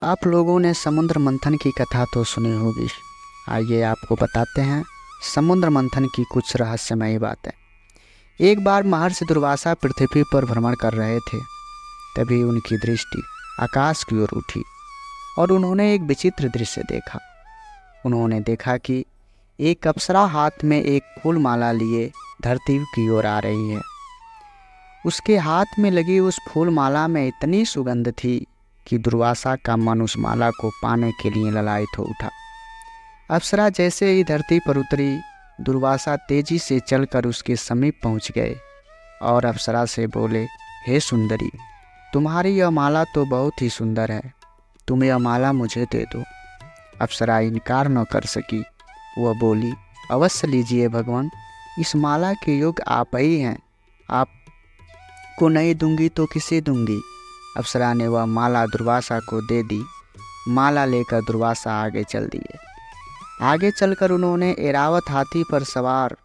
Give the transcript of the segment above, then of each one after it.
आप लोगों ने समुद्र मंथन की कथा तो सुनी होगी। आइए आपको बताते हैं समुद्र मंथन की कुछ रहस्यमयी बातें। एक बार महर्षि दुर्वासा पृथ्वी पर भ्रमण कर रहे थे। तभी उनकी दृष्टि आकाश की ओर उठी और उन्होंने एक विचित्र दृश्य देखा। उन्होंने देखा कि एक अप्सरा हाथ में एक फूल माला लिए धरती की ओर आ रही है। उसके हाथ में लगी उस फूल माला में इतनी सुगंध थी कि दुर्वासा का मन उस माला को पाने के लिए ललायत हो उठा। अप्सरा जैसे ही धरती पर उतरी, दुर्वासा तेजी से चलकर उसके समीप पहुंच गए और अप्सरा से बोले, हे सुंदरी, तुम्हारी यह माला तो बहुत ही सुंदर है, तुम यह माला मुझे दे दो। अप्सरा इनकार न कर सकी। वह बोली, अवश्य लीजिए भगवान, इस माला के योग्य आप ही हैं, आपको नहीं दूंगी तो किसे दूंगी। अप्सरा ने वह माला दुर्वासा को दे दी। माला लेकर दुर्वासा आगे चल दिए। आगे चलकर उन्होंने ऐरावत हाथी पर सवार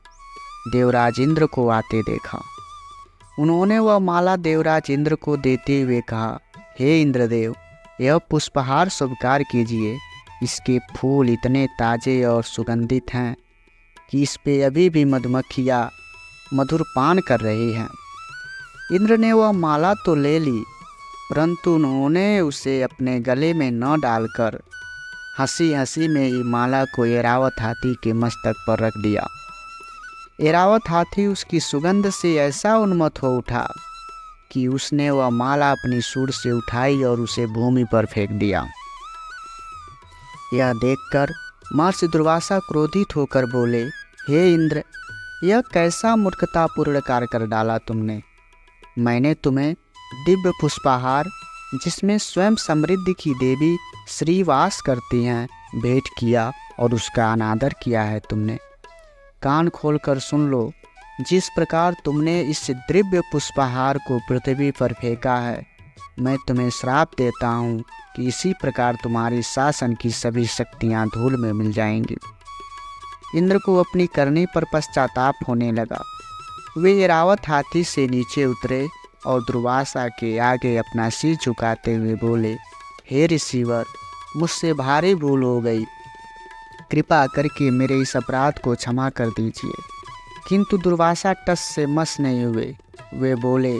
देवराज इंद्र को आते देखा। उन्होंने वह माला देवराज इंद्र को देते हुए कहा, हे इंद्रदेव, यह पुष्पहार स्वीकार कीजिए। इसके फूल इतने ताजे और सुगंधित हैं कि इस पे अभी भी मधुमक्खियाँ मधुर पान कर रही हैं। इंद्र ने वह माला तो ले ली, परंतु उन्होंने उसे अपने गले में न डालकर हंसी हंसी में ही माला को ऐरावत हाथी के मस्तक पर रख दिया। ऐरावत हाथी उसकी सुगंध से ऐसा उन्मत्त हो उठा कि उसने वह माला अपनी सूंड से उठाई और उसे भूमि पर फेंक दिया। यह देखकर महर्षि दुर्वासा क्रोधित होकर बोले, हे इंद्र, यह कैसा मूर्खतापूर्ण कार्य कर डाला तुमने। मैंने तुम्हें दिव्य पुष्पहार, जिसमें स्वयं समृद्धि की देवी श्री वास करती हैं, भेंट किया और उसका अनादर किया है तुमने। कान खोलकर सुन लो, जिस प्रकार तुमने इस दिव्य पुष्पहार को पृथ्वी पर फेंका है, मैं तुम्हें श्राप देता हूँ कि इसी प्रकार तुम्हारी शासन की सभी शक्तियाँ धूल में मिल जाएंगी। इंद्र को अपनी करनी पर पश्चाताप होने लगा। वे ऐरावत हाथी से नीचे उतरे और दुर्वासा के आगे अपना सिर झुकाते हुए बोले, हे ऋषिवर, मुझसे भारी भूल हो गई, कृपा करके मेरे इस अपराध को क्षमा कर दीजिए। किंतु दुर्वासा टस से मस नहीं हुए। वे बोले,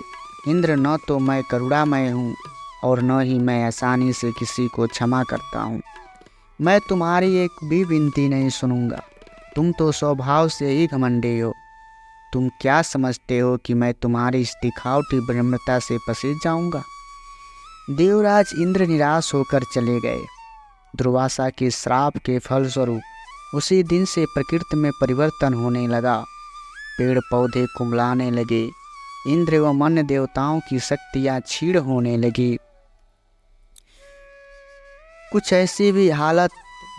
इंद्र, न तो मैं करुणामय हूँ और न ही मैं आसानी से किसी को क्षमा करता हूँ। मैं तुम्हारी एक भी विनती नहीं सुनूंगा। तुम तो स्वभाव से ही घमंडी हो। तुम क्या समझते हो कि मैं तुम्हारी इस दिखावटी विनम्रता से पसीज जाऊंगा। देवराज इंद्र निराश होकर चले गए। दुर्वासा के श्राप के फलस्वरूप उसी दिन से प्रकृति में परिवर्तन होने लगा। पेड़ पौधे कुम्हलाने लगे। इंद्र व अन्य देवताओं की शक्तियाँ क्षीण होने लगी। कुछ ऐसी भी हालत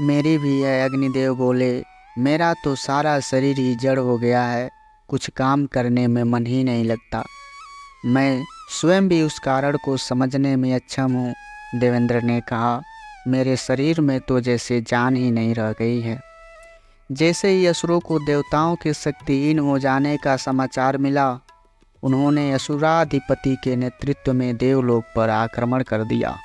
मेरी भी है। अग्निदेव बोले, मेरा तो सारा शरीर ही जड़ हो गया है, कुछ काम करने में मन ही नहीं लगता। मैं स्वयं भी उस कारण को समझने में अक्षम हूँ। देवेंद्र ने कहा, मेरे शरीर में तो जैसे जान ही नहीं रह गई है। जैसे ही असुरों को देवताओं के शक्तिहीन हो जाने का समाचार मिला, उन्होंने असुराधिपति के नेतृत्व में देवलोक पर आक्रमण कर दिया।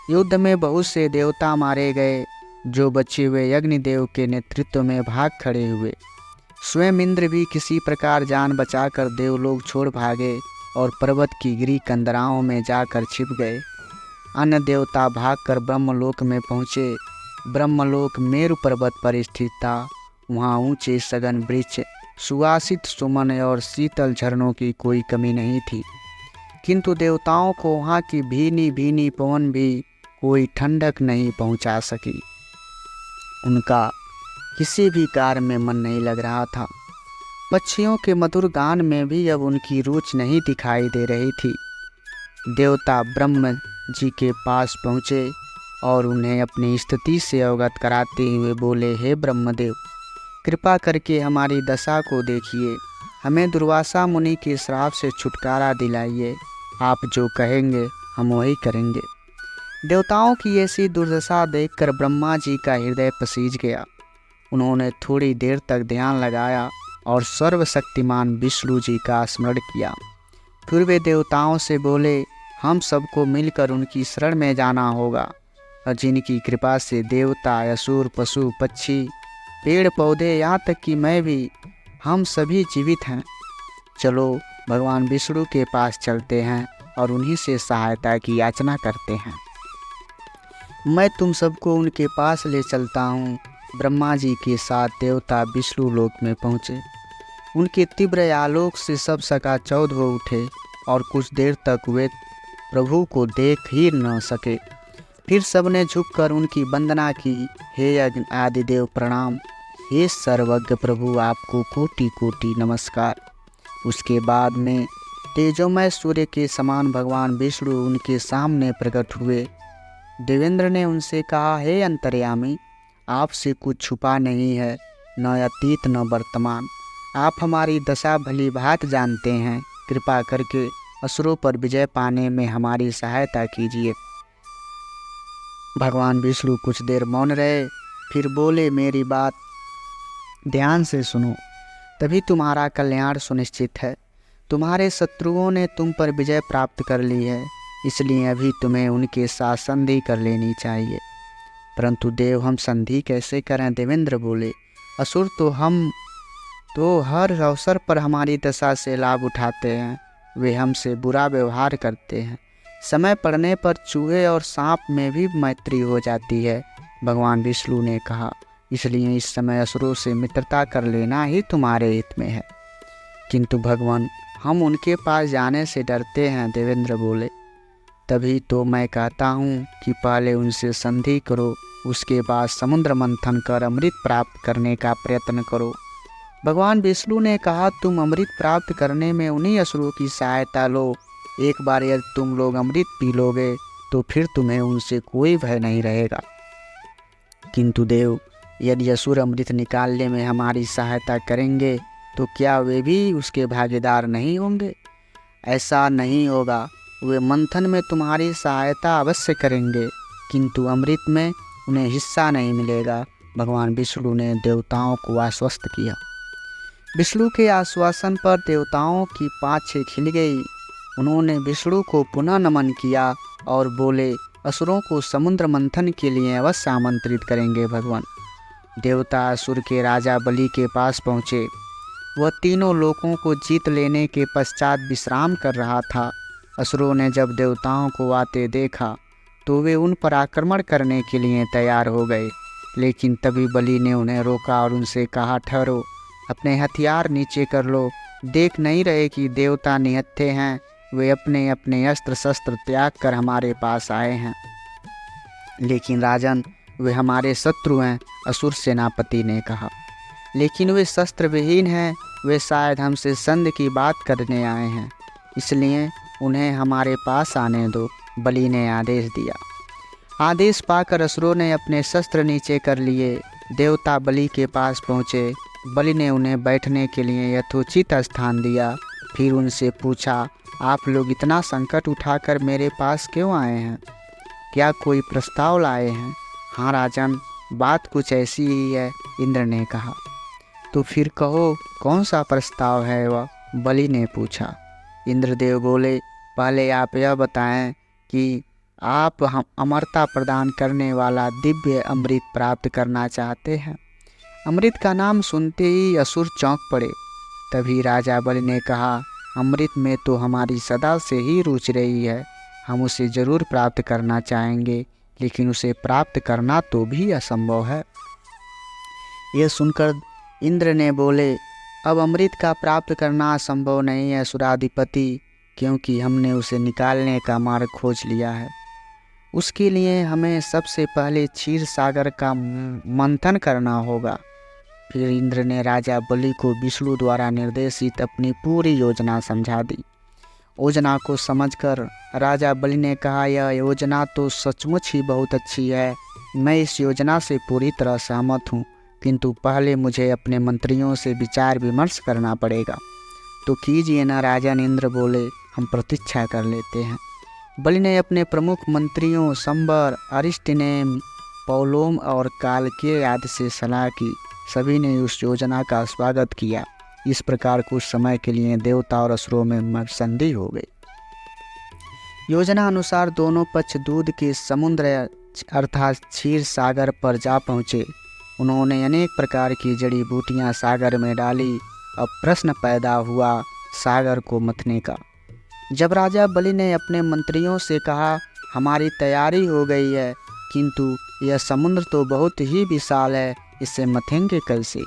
युद्ध में बहुत से देवता मारे गए। जो बचे हुए अग्निदेव के नेतृत्व में भाग खड़े हुए। स्वयं इंद्र भी किसी प्रकार जान बचाकर देवलोक छोड़ भागे और पर्वत की गिरी कंदराओं में जाकर छिप गए। अन्य देवता भागकर ब्रह्मलोक में पहुँचे। ब्रह्मलोक मेरु पर्वत पर स्थित था। वहाँ ऊंचे सघन वृक्ष, सुवासित सुमन और शीतल झरनों की कोई कमी नहीं थी। किंतु देवताओं को वहाँ की भीनी भीनी पवन भी कोई ठंडक नहीं पहुँचा सकी। उनका किसी भी कार्य में मन नहीं लग रहा था। पक्षियों के मधुर गान में भी अब उनकी रुचि नहीं दिखाई दे रही थी। देवता ब्रह्म जी के पास पहुँचे और उन्हें अपनी स्थिति से अवगत कराते हुए बोले, हे ब्रह्मदेव, कृपा करके हमारी दशा को देखिए। हमें दुर्वासा मुनि के श्राप से छुटकारा दिलाइए। आप जो कहेंगे हम वही करेंगे। देवताओं की ऐसी दुर्दशा देखकर ब्रह्मा जी का हृदय पसीज गया। उन्होंने थोड़ी देर तक ध्यान लगाया और सर्वशक्तिमान विष्णु जी का स्मरण किया। फिर वे देवताओं से बोले, हम सबको मिलकर उनकी शरण में जाना होगा। और जिनकी कृपा से देवता, असुर, पशु, पक्षी, पेड़ पौधे, यहाँ तक कि मैं भी, हम सभी जीवित हैं। चलो भगवान विष्णु के पास चलते हैं और उन्हीं से सहायता की याचना करते हैं। मैं तुम सबको उनके पास ले चलता हूँ। ब्रह्मा जी के साथ देवता विष्णु लोक में पहुँचे। उनके तीव्र आलोक से सब चकाचौंध हो उठे और कुछ देर तक वे प्रभु को देख ही न सके। फिर सबने झुककर उनकी वंदना की। हे आदिदेव प्रणाम, हे सर्वज्ञ प्रभु आपको कोटि कोटि नमस्कार। उसके बाद में तेजोमय सूर्य के समान भगवान विष्णु उनके सामने प्रकट हुए। देवेंद्र ने उनसे कहा, हे अंतर्यामी, आपसे कुछ छुपा नहीं है, न अतीत न वर्तमान। आप हमारी दशा भली भांति जानते हैं। कृपा करके असुरों पर विजय पाने में हमारी सहायता कीजिए। भगवान विष्णु कुछ देर मौन रहे, फिर बोले, मेरी बात ध्यान से सुनो, तभी तुम्हारा कल्याण सुनिश्चित है। तुम्हारे शत्रुओं ने तुम पर विजय प्राप्त कर ली है, इसलिए अभी तुम्हें उनके साथ संधि कर लेनी चाहिए। परंतु देव, हम संधि कैसे करें? देवेंद्र बोले, असुर तो हर अवसर पर हमारी दशा से लाभ उठाते हैं। वे हमसे बुरा व्यवहार करते हैं। समय पड़ने पर चूहे और सांप में भी मैत्री हो जाती है। भगवान विष्णु ने कहा, इसलिए इस समय असुरों से मित्रता कर लेना ही तुम्हारे हित में है। किंतु भगवान, हम उनके पास जाने से डरते हैं। देवेंद्र बोले, तभी तो मैं कहता हूँ कि पहले उनसे संधि करो, उसके बाद समुद्र मंथन कर अमृत प्राप्त करने का प्रयत्न करो। भगवान विष्णु ने कहा, तुम अमृत प्राप्त करने में उन्हीं असुरों की सहायता लो। एक बार यदि तुम लोग अमृत पी लोगे तो फिर तुम्हें उनसे कोई भय नहीं रहेगा। किंतु देव, यदि असुर अमृत निकालने में हमारी सहायता करेंगे तो क्या वे भी उसके भागीदार नहीं होंगे? ऐसा नहीं होगा। वे मंथन में तुम्हारी सहायता अवश्य करेंगे, किंतु अमृत में उन्हें हिस्सा नहीं मिलेगा। भगवान विष्णु ने देवताओं को आश्वस्त किया। विष्णु के आश्वासन पर देवताओं की पाँछें खिल गई। उन्होंने विष्णु को पुनः नमन किया और बोले, असुरों को समुद्र मंथन के लिए अवश्य आमंत्रित करेंगे। भगवान देवता असुर के राजा बलि के पास पहुँचे। वह तीनों लोकों को जीत लेने के पश्चात विश्राम कर रहा था। असुरों ने जब देवताओं को आते देखा तो वे उन पर आक्रमण करने के लिए तैयार हो गए, लेकिन तभी बलि ने उन्हें रोका और उनसे कहा, ठहरो, अपने हथियार नीचे कर लो। देख नहीं रहे कि देवता निहत्थे हैं? वे अपने अपने अस्त्र शस्त्र त्याग कर हमारे पास आए हैं। लेकिन राजन, वे हमारे शत्रु हैं, असुर सेनापति ने कहा। लेकिन वे शस्त्र विहीन हैं, वे शायद हमसे संधि की बात करने आए हैं, इसलिए उन्हें हमारे पास आने दो। बलि ने आदेश दिया। आदेश पाकर असुरों ने अपने शस्त्र नीचे कर लिए। देवता बलि के पास पहुँचे। बलि ने उन्हें बैठने के लिए यथोचित स्थान दिया। फिर उनसे पूछा, आप लोग इतना संकट उठाकर मेरे पास क्यों आए हैं? क्या कोई प्रस्ताव लाए हैं? हाँ राजन, बात कुछ ऐसी ही है, इंद्र ने कहा। तो फिर कहो, कौन सा प्रस्ताव है वह? बलि ने पूछा। इंद्रदेव बोले, पहले आप यह बताएं कि आप हम अमरता प्रदान करने वाला दिव्य अमृत प्राप्त करना चाहते हैं। अमृत का नाम सुनते ही असुर चौंक पड़े। तभी राजा बलि ने कहा, अमृत में तो हमारी सदा से ही रुचि रही है, हम उसे जरूर प्राप्त करना चाहेंगे, लेकिन उसे प्राप्त करना तो भी असंभव है। यह सुनकर इंद्र ने बोले, अब अमृत का प्राप्त करना असंभव नहीं है सुराधिपति, क्योंकि हमने उसे निकालने का मार्ग खोज लिया है। उसके लिए हमें सबसे पहले क्षीर सागर का मंथन करना होगा। फिर इंद्र ने राजा बलि को विष्णु द्वारा निर्देशित अपनी पूरी योजना समझा दी। योजना को समझकर राजा बलि ने कहा, यह योजना तो सचमुच ही बहुत अच्छी है, मैं इस योजना से पूरी तरह सहमत हूँ, किंतु पहले मुझे अपने मंत्रियों से विचार विमर्श करना पड़ेगा। तो कीजिए ना राजन, इंद्र बोले, हम प्रतीक्षा कर लेते हैं। बलि ने अपने प्रमुख मंत्रियों संबर, अरिष्टनेम, पौलोम और कालकेय आदि से सलाह की। सभी ने उस योजना का स्वागत किया। इस प्रकार कुछ समय के लिए देवता और असुरों में संधि हो गई। योजना अनुसार दोनों पक्ष दूध के समुद्र अर्थात क्षीर सागर पर जा पहुँचे। उन्होंने अनेक प्रकार की जड़ी बूटियाँ सागर में डाली। अब प्रश्न पैदा हुआ सागर को मथने का। जब राजा बलि ने अपने मंत्रियों से कहा, हमारी तैयारी हो गई है, किंतु यह समुद्र तो बहुत ही विशाल है, इसे मथेंगे कैसे?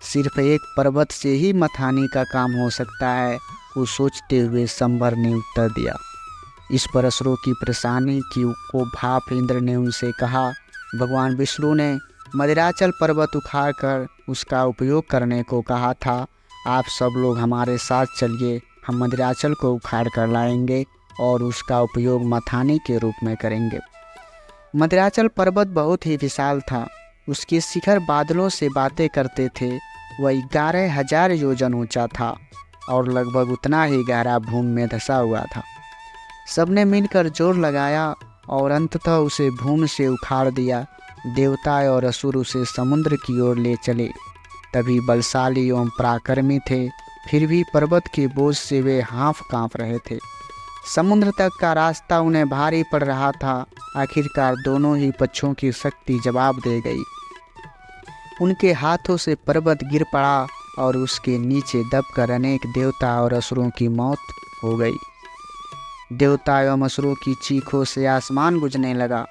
सिर्फ एक पर्वत से ही मथाने का काम हो सकता है, को सोचते हुए संभर ने उत्तर दिया। इस पर असुरों की परेशानी को भाप इंद्र ने उनसे कहा, भगवान विष्णु ने मदिराचल पर्वत उखाड़कर उसका उपयोग करने को कहा था। आप सब लोग हमारे साथ चलिए, हम मदिराचल को उखाड़ कर लाएंगे और उसका उपयोग मथाने के रूप में करेंगे। मदिराचल पर्वत बहुत ही विशाल था। उसके शिखर बादलों से बातें करते थे। वह 11,000 योजन ऊंचा था और लगभग उतना ही गहरा भूमि में धंसा हुआ था। सबने मिलकर जोर लगाया और अंततः उसे भूमि से उखाड़ दिया। देवता और असुर उसे समुद्र की ओर ले चले। तभी बलशाली एवं पराक्रमी थे, फिर भी पर्वत के बोझ से वे हाँफ काँप रहे थे। समुद्र तक का रास्ता उन्हें भारी पड़ रहा था। आखिरकार दोनों ही पक्षों की शक्ति जवाब दे गई। उनके हाथों से पर्वत गिर पड़ा और उसके नीचे दबकर अनेक देवता और असुरों की मौत हो गई। देवता एवं असुरों की चीखों से आसमान गूंजने लगा।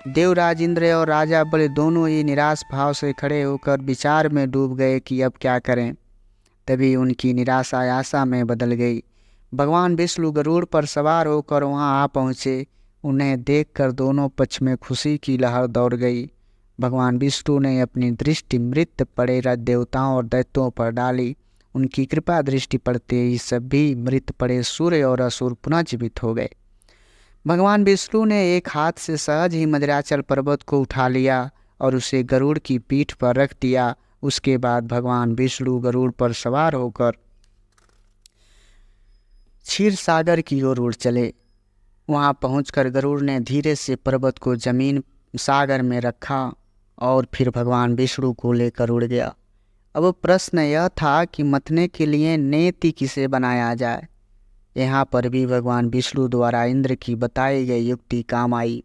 देवराज इंद्र और राजा बलि दोनों ही निराश भाव से खड़े होकर विचार में डूब गए कि अब क्या करें। तभी उनकी निराशा आशा में बदल गई। भगवान विष्णु गरुड़ पर सवार होकर वहां आ पहुँचे। उन्हें देखकर दोनों पक्ष में खुशी की लहर दौड़ गई। भगवान विष्णु ने अपनी दृष्टि मृत पड़े देवताओं और दैत्यों पर डाली। उनकी कृपा दृष्टि पड़ते ही सभी मृत पड़े सूर्य और असुर पुनः जीवित हो गए। भगवान विष्णु ने एक हाथ से सहज ही मदिराचल पर्वत को उठा लिया और उसे गरुड़ की पीठ पर रख दिया। उसके बाद भगवान विष्णु गरुड़ पर सवार होकर क्षीर सागर की ओर उड़ चले। वहां पहुंचकर गरुड़ ने धीरे से पर्वत को जमीन सागर में रखा और फिर भगवान विष्णु को लेकर उड़ गया। अब प्रश्न यह था कि मथने के लिए नेति किसे बनाया जाए। यहाँ पर भी भगवान विष्णु द्वारा इंद्र की बताई गई युक्ति काम आई।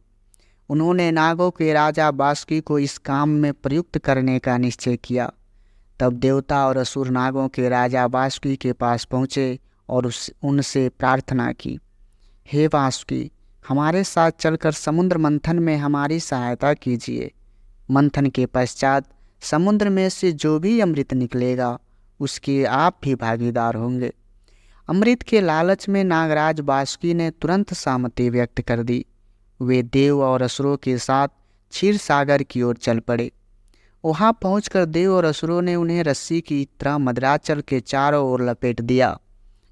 उन्होंने नागों के राजा बासुकी को इस काम में प्रयुक्त करने का निश्चय किया। तब देवता और असुर नागों के राजा बासुकी के पास पहुँचे और उनसे प्रार्थना की, हे बासुकी, हमारे साथ चलकर समुद्र मंथन में हमारी सहायता कीजिए। मंथन के पश्चात समुद्र में से जो भी अमृत निकलेगा उसके आप भी भागीदार होंगे। अमृत के लालच में नागराज बासुकी ने तुरंत सहमति व्यक्त कर दी। वे देव और असुरों के साथ क्षीर सागर की ओर चल पड़े। वहां पहुंचकर देव और असुरों ने उन्हें रस्सी की तरह मदिराचल के चारों ओर लपेट दिया।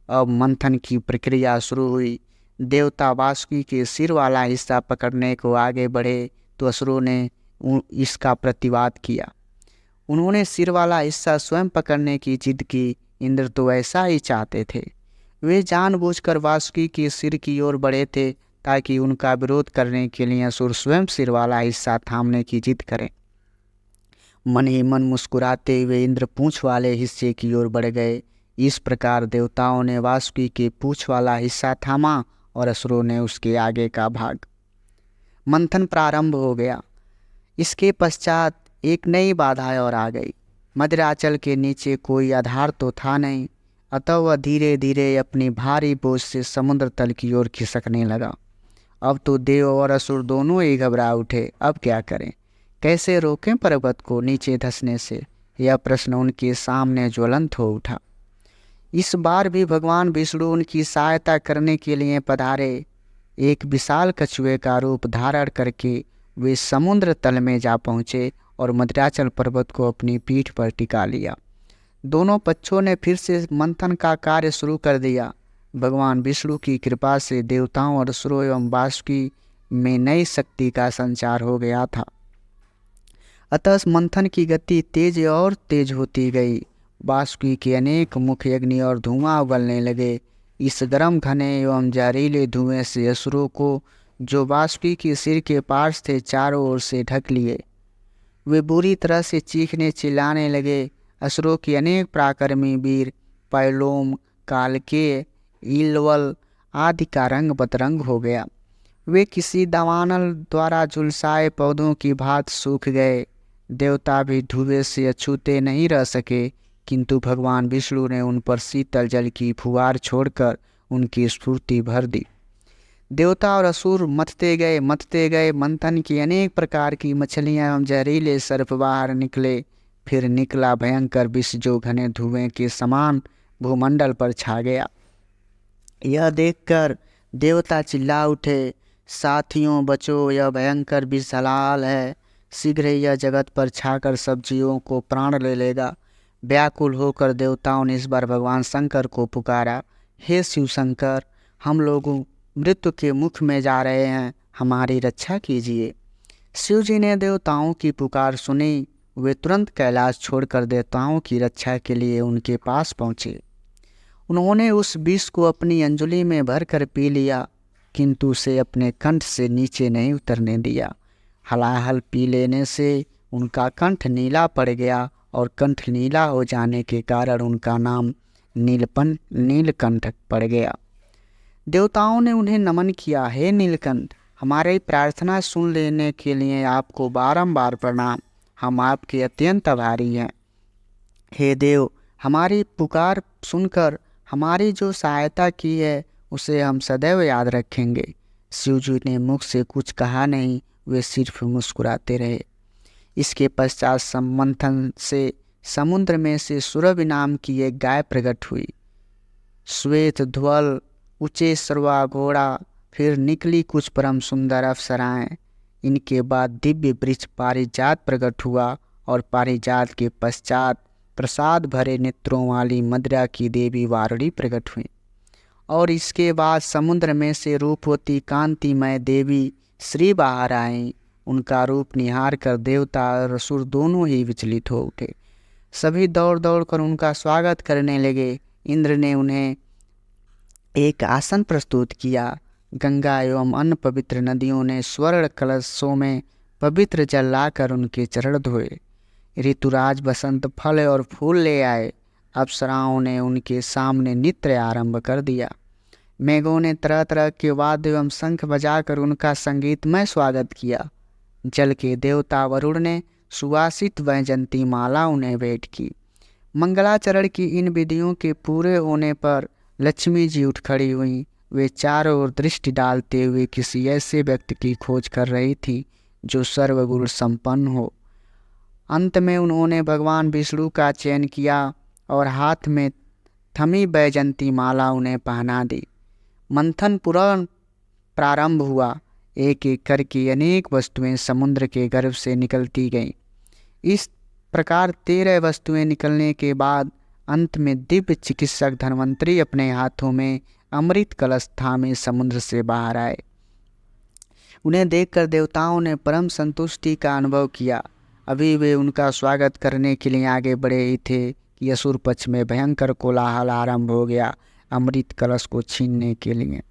अब मंथन की प्रक्रिया शुरू हुई। देवता बासुकी के सिर वाला हिस्सा पकड़ने को आगे बढ़े तो असुरों ने इसका प्रतिवाद किया। उन्होंने सिर वाला हिस्सा स्वयं पकड़ने की जिद की। इंद्र तो ऐसा ही चाहते थे। वे जानबूझकर बासुकी के सिर की ओर बढ़े थे ताकि उनका विरोध करने के लिए असुर स्वयं सिर वाला हिस्सा थामने की जिद करें। मन ही मन मुस्कुराते हुए इंद्र पूंछ वाले हिस्से की ओर बढ़ गए। इस प्रकार देवताओं ने बासुकी के पूंछ वाला हिस्सा थामा और असुरों ने उसके आगे का भाग। मंथन प्रारंभ हो गया। इसके पश्चात एक नई बाधा और आ गई। मदिराचल के नीचे कोई आधार तो था नहीं, अतः वह धीरे धीरे अपनी भारी बोझ से समुद्र तल की ओर खिसकने लगा। अब तो देव और असुर दोनों ही घबरा उठे। अब क्या करें, कैसे रोकें पर्वत को नीचे धंसने से, यह प्रश्न उनके सामने ज्वलंत हो उठा। इस बार भी भगवान विष्णु उनकी सहायता करने के लिए पधारे। एक विशाल कछुए का रूप धारण करके वे समुद्र तल में जा पहुँचे और मदिराचल पर्वत को अपनी पीठ पर टिका लिया। दोनों पक्षों ने फिर से मंथन का कार्य शुरू कर दिया। भगवान विष्णु की कृपा से देवताओं और असुरों एवं बासुकी में नई शक्ति का संचार हो गया था। अतः मंथन की गति तेज और तेज होती गई। बासुकी के अनेक मुख अग्नि और धुआं उगलने लगे। इस गर्म घने एवं जहरीले धुएं से असुरों को, जो बासुकी के सिर के पास थे, चारों ओर से ढक लिए। वे बुरी तरह से चीखने चिल्लाने लगे। असुरों के अनेक पराक्रमी वीर पैलोम, कालकेय, ईलवल आदि का रंग बदरंग हो गया। वे किसी दावानल द्वारा झुलसाए पौधों की भांति सूख गए। देवता भी धुएं से अछूते नहीं रह सके, किंतु भगवान विष्णु ने उन पर शीतल जल की फुहार छोड़कर उनकी स्फूर्ति भर दी। देवता और असुर मथते गए। मंथन की अनेक प्रकार की मछलियां एवं जहरीले सर्प बाहर निकले। फिर निकला भयंकर विष जो घने धुएं के समान भूमंडल पर छा गया। यह देखकर देवता चिल्ला उठे, साथियों बचो, यह भयंकर विष हलाल है। शीघ्र ही यह जगत पर छाकर सब जीवों को प्राण ले लेगा। व्याकुल होकर देवताओं ने इस बार भगवान शंकर को पुकारा, हे शिव शंकर, हम लोग मृत्यु के मुख में जा रहे हैं, हमारी रक्षा कीजिए। शिव जी ने देवताओं की पुकार सुनी। वे तुरंत कैलाश छोड़कर देवताओं की रक्षा के लिए उनके पास पहुँचे। उन्होंने उस विष को अपनी अंजलि में भरकर पी लिया, किंतु उसे अपने कंठ से नीचे नहीं उतरने दिया। हलाहल पी लेने से उनका कंठ नीला पड़ गया और कंठ नीला हो जाने के कारण उनका नाम नीलकंठ पड़ गया। देवताओं ने उन्हें नमन किया, हे नीलकंठ, हमारी प्रार्थना सुन लेने के लिए आपको बारंबार प्रणाम, हम आपके अत्यंत आभारी हैं। हे देव, हमारी पुकार सुनकर हमारी जो सहायता की है उसे हम सदैव याद रखेंगे। शिव जी ने मुख से कुछ कहा नहीं, वे सिर्फ मुस्कुराते रहे। इसके पश्चात मंथन से समुद्र में से सुरभि नाम की एक गाय प्रकट हुई। श्वेत ध्वल ऊंचे सरवा घोड़ा, फिर निकली कुछ परम सुंदर अप्सराएं। इनके बाद दिव्य वृक्ष पारिजात प्रकट हुआ और पारिजात के पश्चात प्रसाद भरे नेत्रों वाली मदिरा की देवी वारुणी प्रकट हुई। और इसके बाद समुद्र में से रूपवती कांतिमय देवी श्री बाहर आई। उनका रूप निहार कर देवता और असुर दोनों ही विचलित हो उठे। सभी दौड़ दौड़ कर उनका स्वागत करने लगे। इंद्र ने उन्हें एक आसन प्रस्तुत किया। गंगा एवं अन्य पवित्र नदियों ने स्वर्ण कलशों में पवित्र जल लाकर उनके चरण धोए। ऋतुराज बसंत फल और फूल ले आए। अप्सराओं ने उनके सामने नृत्य आरंभ कर दिया। मेघों ने तरह तरह के वाद्य एवं शंख बजाकर उनका संगीतमय स्वागत किया। जल के देवता वरुण ने सुवासित वैजंती माला उन्हें भेंट की। मंगलाचरण की इन विधियों के पूरे होने पर लक्ष्मी जी उठ खड़ी हुई। वे चारों ओर दृष्टि डालते हुए किसी ऐसे व्यक्ति की खोज कर रही थी जो सर्वगुण संपन्न हो। अंत में उन्होंने भगवान विष्णु का चयन किया और हाथ में थमी बैजंती माला उन्हें पहना दी। मंथन पुराण प्रारंभ हुआ। एक एक करके अनेक वस्तुएं समुद्र के गर्भ से निकलती गईं। इस प्रकार 13 वस्तुएं निकलने के बाद अंत में दिव्य चिकित्सक धन्वंतरी अपने हाथों में अमृत कलश थामे समुद्र से बाहर आए। उन्हें देखकर देवताओं ने परम संतुष्टि का अनुभव किया। अभी वे उनका स्वागत करने के लिए आगे बढ़े ही थे कि असुर पक्ष में भयंकर कोलाहल आरंभ हो गया अमृत कलश को छीनने के लिए।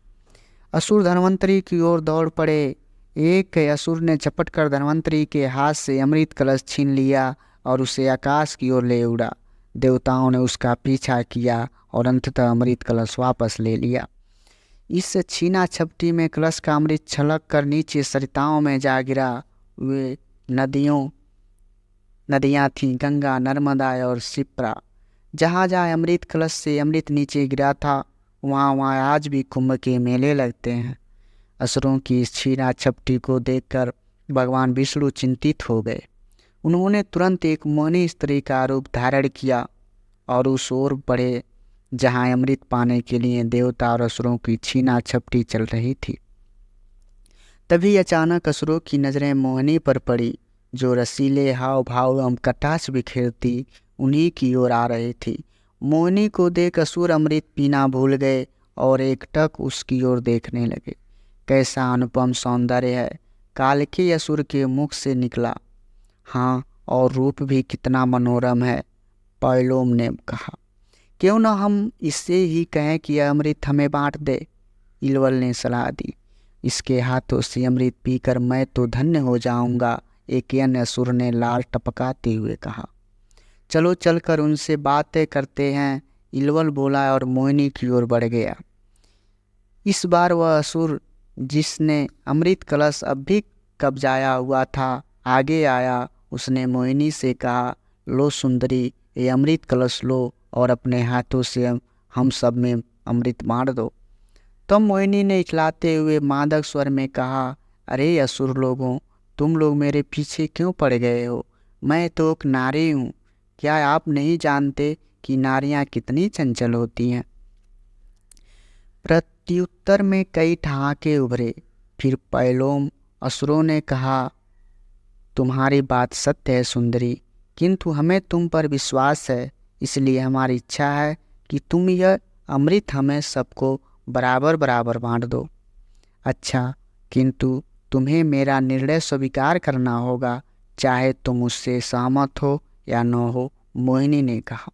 असुर धन्वंतरी की ओर दौड़ पड़े। एक असुर ने झपट कर धन्वंतरी के हाथ से अमृत कलश छीन लिया और उसे आकाश की ओर ले उड़ा। देवताओं ने उसका पीछा किया और अंततः अमृत कलश वापस ले लिया। इस छीना छपटी में कलश का अमृत छलक कर नीचे सरिताओं में जा गिरा। वे नदियाँ थीं, गंगा, नर्मदा और शिप्रा। जहाँ जहाँ अमृत कलश से अमृत नीचे गिरा था वहाँ वहाँ आज भी कुंभ के मेले लगते हैं। असुरों की इस छीना छपटी को देखकर भगवान विष्णु चिंतित हो गए। उन्होंने तुरंत एक मोहिनी स्त्री का रूप धारण किया और उस ओर बढ़े जहाँ अमृत पाने के लिए देवता और असुरों की छीना छपटी चल रही थी। तभी अचानक असुरों की नज़रें मोहिनी पर पड़ी, जो रसीले हाव भाव एवं कटाक्ष बिखेरती उन्हीं की ओर आ रही थी। मोहिनी को देख असुर अमृत पीना भूल गए और एकटक उसकी ओर देखने लगे। कैसा अनुपम सौंदर्य है, कालके असुर के मुख से निकला। हाँ, और रूप भी कितना मनोरम है, पैलोम ने कहा। क्यों न हम इससे ही कहें कि यह अमृत हमें बांट दे, इलवल ने सलाह दी। इसके हाथों से अमृत पीकर मैं तो धन्य हो जाऊंगा, एक अन्य असुर ने लाल टपकाते हुए कहा। चलो चलकर उनसे बातें करते हैं, इलवल बोला और मोहिनी की ओर बढ़ गया। इस बार वह असुर जिसने अमृत कलश अब भी कब्जाया हुआ था आगे आया। उसने मोहिनी से कहा, लो सुंदरी, ये अमृत कलश लो और अपने हाथों से हम सब में अमृत बांट दो। तब मोहिनी ने इखलाते हुए मादक स्वर में कहा, अरे असुर लोगों, तुम लोग मेरे पीछे क्यों पड़ गए हो? मैं तो एक नारी हूँ। क्या आप नहीं जानते कि नारियाँ कितनी चंचल होती हैं? प्रत्युत्तर में कई ठहाके उभरे। फिर पैलोम असुरों ने कहा, तुम्हारी बात सत्य है सुंदरी, किंतु हमें तुम पर विश्वास है, इसलिए हमारी इच्छा है कि तुम यह अमृत हमें सबको बराबर बराबर बांट दो। अच्छा, किंतु तुम्हें मेरा निर्णय स्वीकार करना होगा, चाहे तुम उससे सहमत हो या न हो। मोहिनी ने कहा,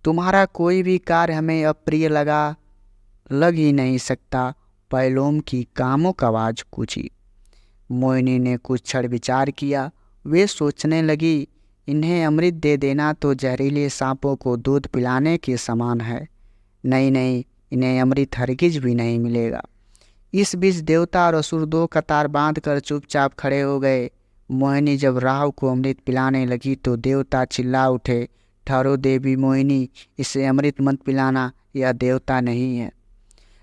तुम्हारा कोई भी कार्य हमें अप्रिय लग ही नहीं सकता। पैलोम की कामुक आवाज गूंजी। मोहिनी ने कुछ क्षण विचार किया। वे सोचने लगी, इन्हें अमृत दे देना तो जहरीले सांपों को दूध पिलाने के समान है। नहीं नहीं, इन्हें अमृत हरगिज भी नहीं मिलेगा। इस बीच देवता और असुर दो कतार बांधकर चुपचाप खड़े हो गए। मोहिनी जब राहु को अमृत पिलाने लगी तो देवता चिल्ला उठे, ठहरो देवी मोहिनी, इसे अमृत मत पिलाना, यह देवता नहीं है।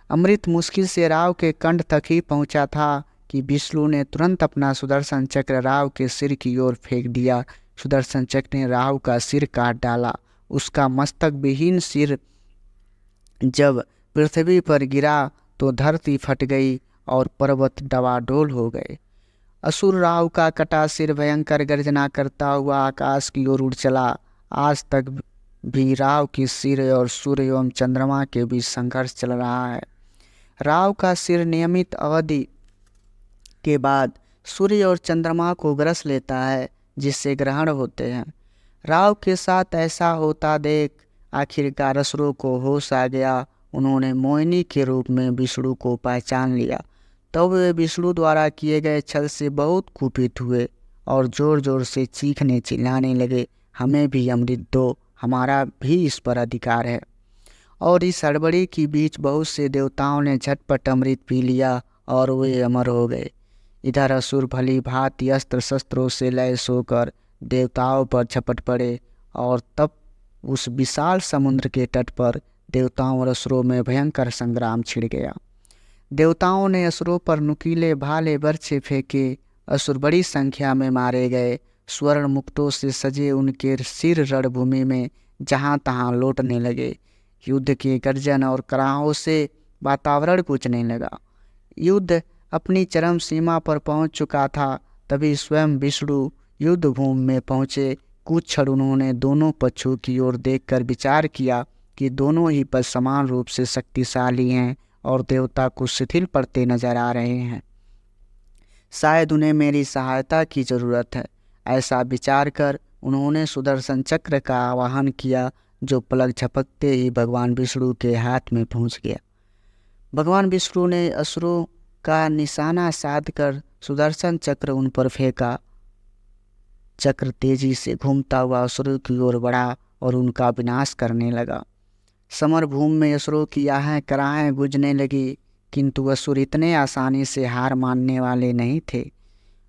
अमृत मुश्किल से राव के कंठ तक ही पहुंचा था कि विष्णु ने तुरंत अपना सुदर्शन चक्र राव के सिर की ओर फेंक दिया। सुदर्शन चक्र ने राव का सिर काट डाला। उसका मस्तक विहीन सिर जब पृथ्वी पर गिरा तो धरती फट गई और पर्वत डवाडोल हो गए। असुर राव का कटा सिर भयंकर गर्जना करता हुआ आकाश की ओर उड़ चला। आज तक भी राव की सिर और सूर्य एवं चंद्रमा के बीच संघर्ष चल रहा है। राव का सिर नियमित अवधि के बाद सूर्य और चंद्रमा को ग्रस लेता है, जिससे ग्रहण होते हैं। राव के साथ ऐसा होता देख आखिरकार असुरों को होश आ गया। उन्होंने मोहिनी के रूप में विष्णु को पहचान लिया। तब वे विष्णु द्वारा किए गए छल से बहुत कुपित हुए और जोर जोर से चीखने चिल्लाने लगे, हमें भी अमृत दो, हमारा भी इस पर अधिकार है। और इस हड़बड़ी के बीच बहुत से देवताओं ने झटपट अमृत पी लिया और वे अमर हो गए। इधर असुर भली भांति अस्त्र शस्त्रों से लैस होकर देवताओं पर झपट पड़े और तब उस विशाल समुद्र के तट पर देवताओं और असुरों में भयंकर संग्राम छिड़ गया। देवताओं ने असुरों पर नुकीले भाले बर्छे फेंके। असुर बड़ी संख्या में मारे गए। स्वर्ण मुक्तों से सजे उनके सिर रणभूमि में जहाँ तहाँ लौटने लगे। युद्ध के गर्जन और कराहों से वातावरण गूंजने लगा। युद्ध अपनी चरम सीमा पर पहुंच चुका था। तभी स्वयं विष्णु युद्ध भूमि में पहुंचे। कुछ क्षण उन्होंने दोनों पक्षों की ओर देखकर विचार किया कि दोनों ही पक्ष समान रूप से शक्तिशाली हैं और देवता कुछ शिथिल पड़ते नजर आ रहे हैं। शायद उन्हें मेरी सहायता की जरूरत है। ऐसा विचार कर उन्होंने सुदर्शन चक्र का आवाहन किया, जो पलक झपकते ही भगवान विष्णु के हाथ में पहुंच गया। भगवान विष्णु ने असुरों का निशाना साधकर सुदर्शन चक्र उन पर फेंका। चक्र तेजी से घूमता हुआ असुरों की ओर बढ़ा और उनका विनाश करने लगा। समर भूमि में असुरों की आहें कराहें गूंजने लगी, किंतु असुर इतने आसानी से हार मानने वाले नहीं थे।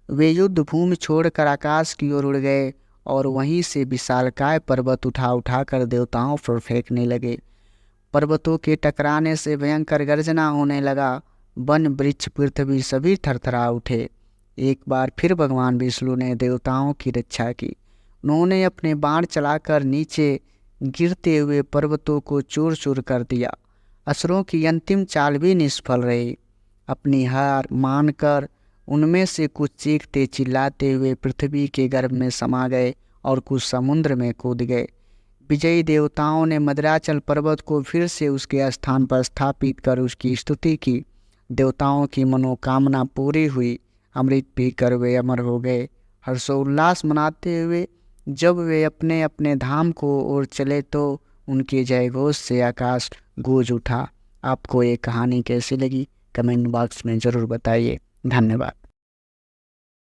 वे युद्ध भूमि छोड़कर आकाश की ओर उड़ गए और वहीं से विशालकाय पर्वत उठा उठा कर देवताओं पर फेंकने लगे। पर्वतों के टकराने से भयंकर गर्जना होने लगा। वन वृक्ष पृथ्वी सभी थरथरा उठे। एक बार फिर भगवान विष्णु ने देवताओं की रक्षा की। उन्होंने अपने बाण चलाकर नीचे गिरते हुए पर्वतों को चूर चूर कर दिया। असुरों की अंतिम चाल भी निष्फल रही। अपनी हार मानकर उनमें से कुछ चीखते चिल्लाते हुए पृथ्वी के गर्भ में समा गए और कुछ समुद्र में कूद गए। विजयी देवताओं ने मद्राचल पर्वत को फिर से उसके स्थान पर स्थापित कर उसकी स्तुति की। देवताओं की मनोकामना पूरी हुई। अमृत पीकर वे अमर हो गए। हर्षोल्लास मनाते हुए जब वे अपने अपने धाम को ओर चले तो उनके जयघोष से आकाश गूंज उठा। आपको ये कहानी कैसी लगी कमेंट बॉक्स में ज़रूर बताइए। धन्यवाद।